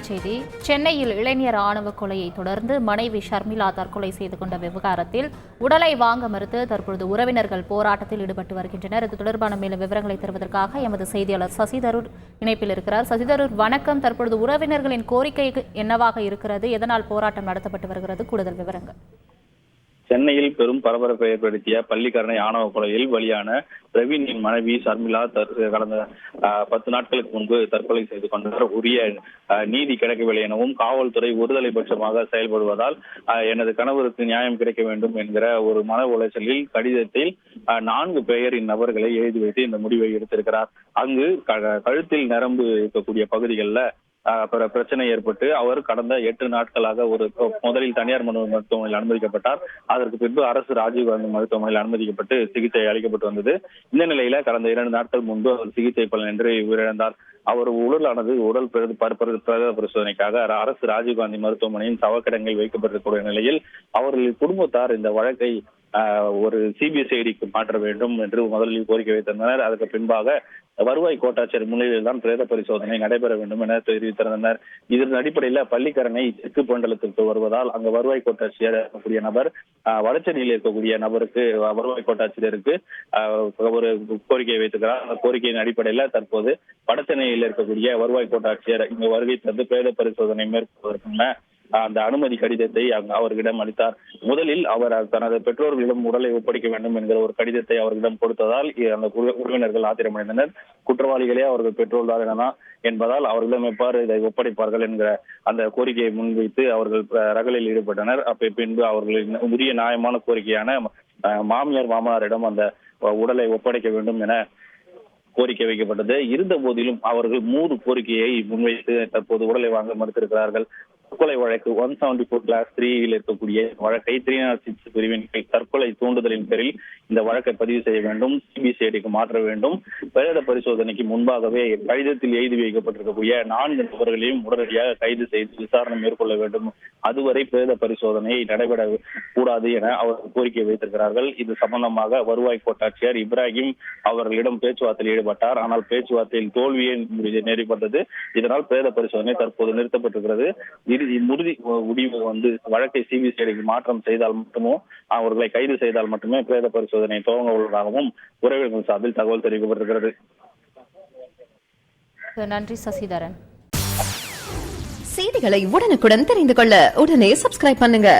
செய்தி. சென்னையில் இளைஞர் ஆணவ கொலையை தொடர்ந்து மனைவி ஷர்மிளா தற்கொலை செய்து கொண்ட விவகாரத்தில் உடலை வாங்க மறுத்து தற்பொழுது உறவினர்கள் போராட்டத்தில் ஈடுபட்டு வருகின்றனர். இது தொடர்பான மேலும் விவரங்களை தருவதற்காக எமது செய்தியாளர் சசிதரூர் இணைப்பில் இருக்கிறார். சசிதரூர், வணக்கம். தற்பொழுது உறவினர்களின் கோரிக்கை என்னவாக இருக்கிறது? எதனால் போராட்டம் நடத்தப்பட்டு வருகிறது? கூடுதல் விவரங்கள். சென்னையில் பெரும் பரபரப்பை ஏற்படுத்திய பள்ளிக்கரணை ஆணவ கொலையில் பலியான பிரவீனின் மனைவி ஷர்மிளா கடந்த 10 நாட்களுக்கு முன்பு தற்கொலை செய்து கொண்டார். உரிய நீதி கிடைக்கவில்லை எனவும் காவல்துறை ஒருதலை பட்சமாக செயல்படுவதால் எனது கணவருக்கு நியாயம் கிடைக்க வேண்டும் என்கிற ஒரு மன உளைச்சலில் கடிதத்தில் 4 பெயரின் நபர்களை எழுதி வைத்து இந்த முடிவை எடுத்திருக்கிறார். அங்கு கழுத்தில் நரம்பு இருக்கக்கூடிய பகுதிகளில் பிரச்சனை ஏற்பட்டு அவர் கடந்த 8 நாட்களாக முதலில் தனியார் மருத்துவமனையில் அனுமதிக்கப்பட்டார். அதற்கு பின்பு அரசு ராஜீவ்காந்தி மருத்துவமனையில் அனுமதிக்கப்பட்டு சிகிச்சை அளிக்கப்பட்டு வந்தது. இந்த நிலையில கடந்த 2 நாட்கள் முன்பு அவர் சிகிச்சை பலனின்றி உயிரிழந்தார். அவர் உடல் பிரேத பரிசோதனைக்காக அரசு ராஜீவ்காந்தி மருத்துவமனையின் சவக்கிடங்கில் வைக்கப்பட்டிருக்கூடிய நிலையில் அவர்களின் குடும்பத்தார் இந்த வழக்கை ஒரு சிபிசிஐடிக்கு மாற்ற வேண்டும் என்று முதலில் கோரிக்கை வைத்திருந்தனர். அதற்கு பின்பாக வருவாய் கோட்டாட்சியர் முன்னிலையில் தான் பிரேத பரிசோதனை நடைபெற வேண்டும் என தெரிவித்திருந்தனர். இதன் அடிப்படையில் பள்ளிக்கரணை தெற்கு மண்டலத்திற்கு வருவதால் அங்கு வருவாய் கோட்டாட்சியர் இருக்கக்கூடிய நபர் வடசென்னையில் இருக்கக்கூடிய நபருக்கு வருவாய் கோட்டாட்சியருக்கு ஒரு கோரிக்கை வைத்திருக்கிறார். அந்த கோரிக்கையின் அடிப்படையில் தற்போது வடசென்னையில் இருக்கக்கூடிய வருவாய் கோட்டாட்சியர் இங்கு வருகை தந்து பிரேத பரிசோதனை மேற்கொள்வதற்கான அந்த அனுமதி கடிதத்தை அவர்களிடம் அளித்தார். முதலில் அவர் தனது பெற்றோர்களிடம் உடலை ஒப்படைக்க வேண்டும் என்கிற ஒரு கடிதத்தை அவர்களிடம் கொடுத்ததால் அந்த உறவினர்கள் ஆத்திரமடைந்தனர். குற்றவாளிகளே அவர்கள் பெற்றோர்தான் என்பதால் அவர்களிடம் எவ்வாறு இதை ஒப்படைப்பார்கள் என்கிற அந்த கோரிக்கையை முன்வைத்து அவர்கள் ரகலில் ஈடுபட்டனர். பின்பு அவர்களின் உரிய நியாயமான கோரிக்கையான மாமியார் மாமனாரிடம் அந்த உடலை ஒப்படைக்க வேண்டும் என கோரிக்கை வைக்கப்பட்டது. இருந்த போதிலும் அவர்கள் 3 கோரிக்கையை முன்வைத்து தற்போது உடலை வாங்க மறுத்திருக்கிறார்கள். தற்கொலை வழக்கு 174 கிளாஸ் 3 இருக்கக்கூடிய வழக்கை 306 பிரிவின் தற்கொலை தூண்டுதலின் பேரில் இந்த வழக்கை பதிவு செய்ய வேண்டும், சிபிசிஐடிக்கு மாற்ற வேண்டும். பிரேத பரிசோதனைக்கு முன்பாகவே கடிதத்தில் எழுதி வைக்கப்பட்டிருக்கக்கூடிய 4 நபர்களையும் உடனடியாக கைது செய்து விசாரணை மேற்கொள்ள வேண்டும். அதுவரை பிரேத பரிசோதனையை நடைபெற கூடாது என அவர்கள் கோரிக்கை வைத்திருக்கிறார்கள். இது சம்பந்தமாக வருவாய் கோட்டாட்சியர் இப்ராஹிம் அவர்களிடம் பேச்சுவார்த்தையில் ஈடுபட்டார். ஆனால் பேச்சுவார்த்தையில் தோல்வியே நேரிட்டது. இதனால் பிரேத பரிசோதனை தற்போது நிறுத்தப்பட்டிருக்கிறது. முடிவு வழக்கை சிபிசிஐடிக்கு மாற்றம் செய்தால் மட்டுமோ அவர்களை கைது செய்தால் மட்டுமே பிரேத பரிசோதனை துவங்க உள்ளதாகவும் உறவினர்கள் சார்பில் தகவல் தெரிவிக்கப்பட்டிருக்கிறது. நன்றி சசிதரன். செய்திகளை உடனுக்குடன் தெரிந்து கொள்ள உடனே சப்ஸ்கிரைப் பண்ணுங்க.